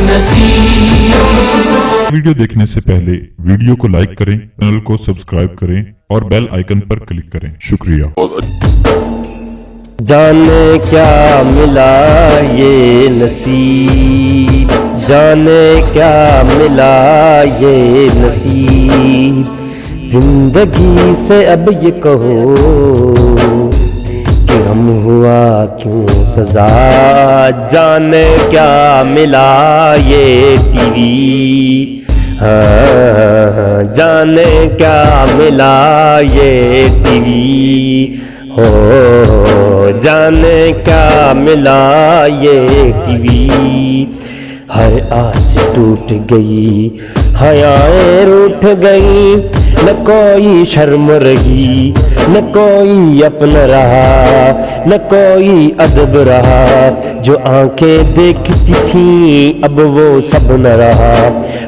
नसीब। वीडियो देखने से पहले वीडियो को लाइक करें, चैनल को सब्सक्राइब करें और बेल आइकन पर क्लिक करें। शुक्रिया। जाने क्या मिला ये नसीब, जाने क्या मिला ये नसीब, जिंदगी से अब ये कहो कि हम हुआ क्यों सजा। जाने क्या मिला ये टीवी, हाँ जाने क्या मिला ये टीवी, हो जाने क्या मिला ये टीवी। हर आस टूट गई, हयाएं रूठ गई, न कोई शर्म रही, न कोई अपना रहा, न कोई अदब रहा। जो आंखें देखती थीं अब वो सब न रहा,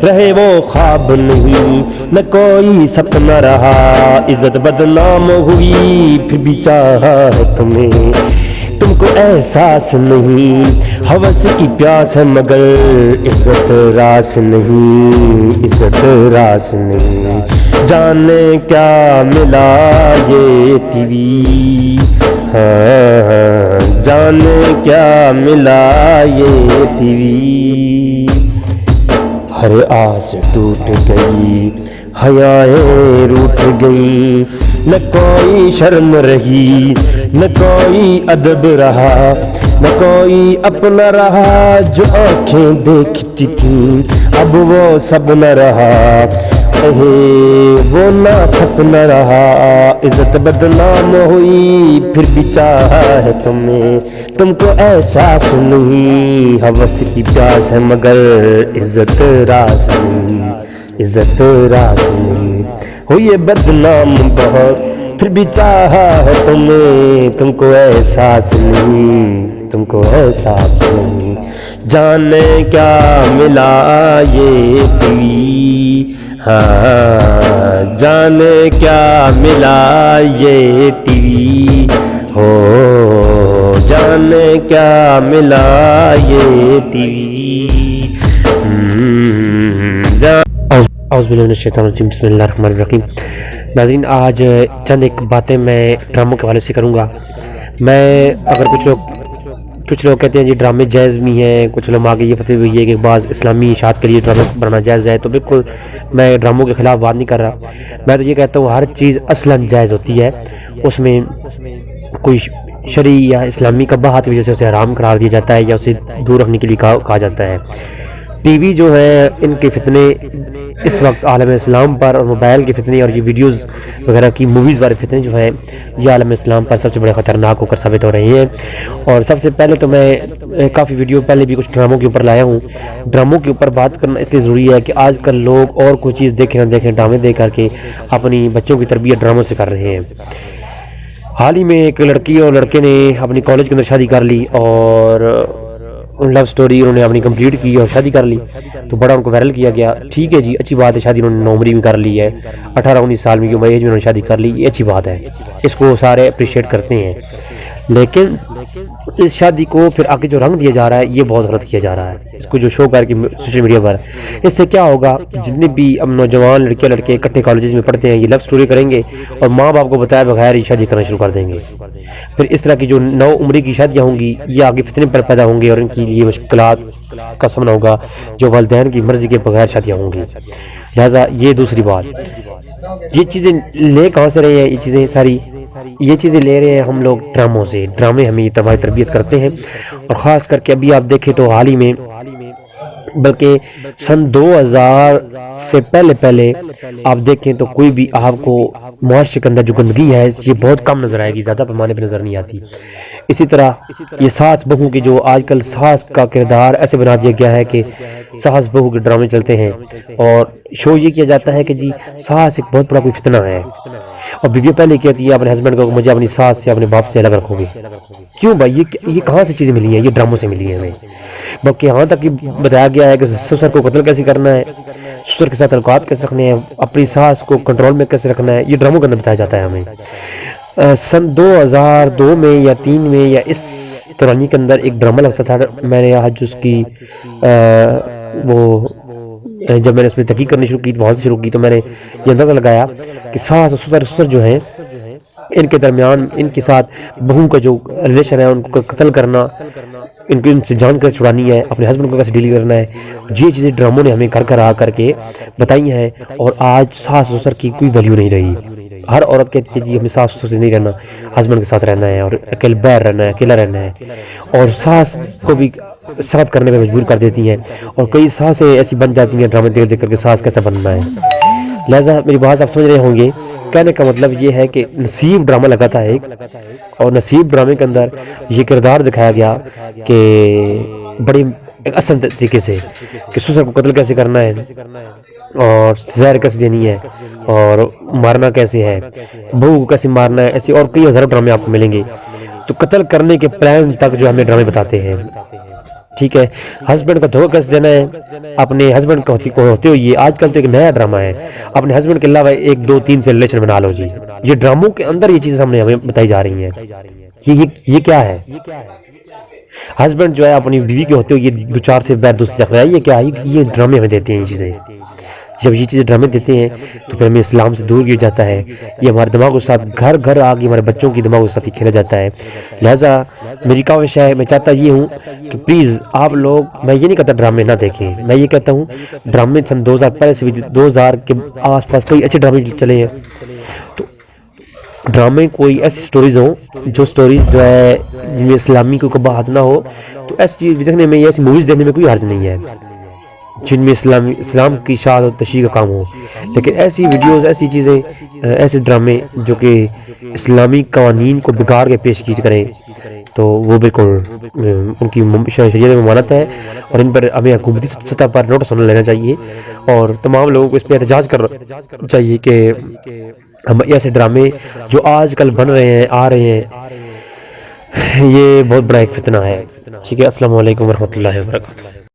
रहे वो ख्वाब नहीं, न कोई सपना रहा। इज्जत बदनाम हुई फिर भी चाहा है तुम्हें, तुमको एहसास नहीं। हवस की प्यास है मगर इज्जत रास नहीं, इज्जत रास नहीं। जाने क्या मिला ये टीवी, हाँ जाने क्या मिला ये टीवी। हर आस टूट गई, हयाएं रूठ गई, न कोई शर्म रही, न कोई अदब रहा, न कोई अपना रहा। जो आंखें देखती थीं अब वो सब न रहा, वो ना सपना रहा। इज्जत बदनाम हुई फिर भी चाहा है तुम्हें, तुमको एहसास नहीं। हवस की प्यास है मगर इज्जत रास नहीं, इज्जत रास नहीं। हुई बदनाम बहुत फिर भी चाहा है तुम्हें, तुमको एहसास नहीं, तुमको एहसास नहीं। जाने क्या मिला ये टीवी, हाँ जाने क्या मिला ये टीवी, हो जाने क्या मिला ये टीवी। बिस्मिल्लाहिर्रहमानिर्रहीम। नाज़रीन, आज चंद एक बातें मैं ड्रामों के हवाले से करूँगा। मैं अगर कुछ लोग कहते हैं जी ड्रामे जायज़ भी हैं, कुछ लोग आगे ये फतवा हुई है कि बाज़ इस्लामी इशात के लिए ड्रामा बनाना जायज़ है, तो बिल्कुल मैं ड्रामों के ख़िलाफ़ बात नहीं कर रहा। मैं तो ये कहता हूँ हर चीज़ असलन जायज़ होती है, उसमें कोई शरई या इस्लामी कबाहत की वजह से उसे हराम करार दिया जाता है या उसे दूर रखने के लिए कहा जाता है। टीवी जो है, इनके फितने इस वक्त आलम इस्लाम पर, और मोबाइल के फितने और ये वीडियोज़ वगैरह की मूवीज़ वाले फितने जो हैं ये आलम इस्लाम पर सबसे बड़े ख़तरनाक होकर साबित हो रहे हैं। और सबसे पहले तो मैं काफ़ी वीडियो पहले भी कुछ ड्रामों के ऊपर लाया हूँ। ड्रामों के ऊपर बात करना इसलिए ज़रूरी है कि आजकल लोग और कोई चीज़ देखें ना देखें, ड्रामे देख करके अपनी बच्चों की तरबियत ड्रामों से कर रहे हैं। हाल ही में एक लड़की और लड़के ने अपनी कॉलेज के अंदर शादी कर ली और लव स्टोरी उन्होंने अपनी कंप्लीट की और शादी कर ली, तो बड़ा उनको वायरल किया गया। ठीक है जी, अच्छी बात है, शादी उन्होंने नौमरी में कर ली है, 18-19 साल की उम्र एज में उन्होंने शादी कर ली, ये अच्छी बात है, इसको सारे अप्रिशिएट करते हैं। लेकिन इस शादी को फिर आगे जो रंग दिया जा रहा है ये बहुत गलत किया जा रहा है, इसको जो शो करके सोशल मीडिया पर। इससे क्या होगा, जितने भी अब नौजवान लड़के इकट्ठे कॉलेजेस में पढ़ते हैं ये लव स्टोरी करेंगे और माँ बाप को बताए बगैर ये शादी करना शुरू कर देंगे। फिर इस तरह की जो नौ उम्री की शादियाँ होंगी ये आगे फितने पर पैदा होंगे और इनके लिए मुश्किलात का सामना होगा, जो वालिदैन की मर्जी के बगैर शादियाँ होंगी। लिहाजा ये दूसरी बात, ये चीज़ें ले कहाँ से रहे हैं, ये चीज़ें सारी ये चीज़ें ले रहे हैं हम लोग ड्रामों से। ड्रामे हमें हमारी तरबियत करते हैं, और ख़ास करके अभी आप देखें तो हाल ही में, बल्कि सन 2000 से पहले आप देखें तो कोई भी आपको मुआशरे के अंदर जो गंदगी है ये बहुत कम नज़र आएगी, ज़्यादा पैमाने पर नज़र नहीं आती। इसी तरह ये सास बहू की जो आजकल सास का किरदार ऐसे बना दिया गया है कि सास बहू के ड्रामे चलते हैं और शो ये किया जाता है कि जी सास एक बहुत बड़ा कोई फितना है, और बीवी पहले कहती है अपने हस्बैंड को मुझे अपनी सास से अपने बाप से अलग रखोगे। क्यों भाई, ये कहाँ से चीज़ें मिली हैं, ये ड्रामों से मिली हैं हमें। बल्कि यहाँ तक कि बताया गया है कि ससुर को कत्ल कैसे करना है, ससुर के साथ ताल्लुकात कैसे रखने हैं, अपनी सास को कंट्रोल में कैसे रखना है, ये ड्रामों के अंदर बताया जाता है हमें। सन 2002 में या 3 में या इस ترانی کے اندر ایک ڈرامہ لگتا تھا، میں نے آج اس کی وہ جب میں نے اس میں تحقیق کرنی شروع کی وہاں سے شروع کی تو میں نے یہ اندازہ لگایا کہ ساس اور سسر جو ہیں ان کے درمیان ان کے ساتھ بہو کا جو ریلیشن ہے ان کو قتل کرنا، ان سے جان کیسے چھڑانی ہے، اپنے ہسبینڈ کو کیسے ڈیل کرنا ہے، یہ چیزیں ڈراموں نے ہمیں گھر آ کر کے بتائی ہیں. اور آج ساس سسر کی کوئی ویلیو نہیں رہی. ہر عورت کہتی ہے جی ہمیں ساس سسر سے نہیں رہنا، ہسبینڈ کے ساتھ رہنا ہے اور اکیلے باہر رہنا ہے، اکیلا رہنا ہے، اور ساس کو بھی سخت کرنے میں مجبور کر دیتی ہیں. اور کئی ساسیں ایسی بن جاتی ہیں ڈرامے دیکھ کر کے ساس کیسے بننا ہے. لہٰذا میری بات آپ سمجھ رہے ہوں گے، کہنے کا مطلب یہ ہے کہ نصیب ڈرامہ لگا تھا ایک، اور نصیب ڈرامے کے اندر یہ کردار دکھایا گیا کہ بڑی ایک اصل طریقے سے کہ سسر کو قتل کیسے کرنا ہے اور زہر کیسے دینی ہے اور مارنا کیسے ہے، بہو کو کیسے مارنا ہے. ایسے اور کئی ہزاروں ڈرامے آپ کو ملیں گے. تو قتل کرنے کے پلان تک جو ہمیں ڈرامے بتاتے ہیں. ٹھیک ہے، ہسبینڈ کا دھوکہ کیسے دینا ہے اپنے ہسبینڈ کو ہوتے ہوئے. آج کل تو ایک نیا ڈرامہ ہے، اپنے ہسبینڈ کے علاوہ 1 2 3 سے ریلیشن بنا لو جی. یہ ڈراموں کے اندر یہ چیزیں ہمیں بتائی جا رہی ہیں. یہ کیا ہے؟ ہسبینڈ جو ہے اپنی بیوی کے ہوتے ہوئے یہ 2 4 سے بیر دوستی رکھ رہا ہے. یہ کیا ہے؟ یہ ڈرامے ہمیں دیتے ہیں. یہ چیزیں جب یہ چیزیں ڈرامے دیتے ہیں تو پھر ہمیں اسلام سے دور کیا جاتا ہے. یہ ہمارے دماغ کے ساتھ گھر آ کے ہمارے بچوں کی دماغ کے ساتھ ہی کھیلا جاتا ہے. لہٰذا میری کاوش ہے، میں چاہتا یہ ہوں کہ پلیز آپ لوگ، میں یہ نہیں کہتا ڈرامے نہ دیکھیں، میں یہ کہتا ہوں ڈرامے سن 2000 پہلے سے بھی 2000 کے آس پاس کئی اچھے ڈرامے چلے ہیں. تو ڈرامے کوئی ایسی سٹوریز ہوں جو سٹوریز جو ہے جن میں اسلامی کوئی قباحت نہ ہو، تو ایسی چیز دیکھنے میں، ایسی موویز دیکھنے میں کوئی حرج نہیں ہے جن میں اسلام کی اشاعت اور تشریح کا کام ہو. لیکن ایسی ویڈیوز، ایسی چیزیں، ایسے ڈرامے جو کہ اسلامی قوانین کو بگاڑ کے پیش کی کریں تو وہ بالکل ان کی شریعت میں ممانعت ہے، اور ان پر ہمیں حکومتی سطح پر نوٹس ہونا لینا چاہیے اور تمام لوگوں کو اس پہ احتجاج کرنا چاہیے کہ ہم ایسے ڈرامے جو آج کل بن رہے ہیں، آ رہے ہیں، یہ بہت بڑا ایک فتنہ ہے. ٹھیک ہے، السلام علیکم ورحمۃ اللہ وبرکاتہ.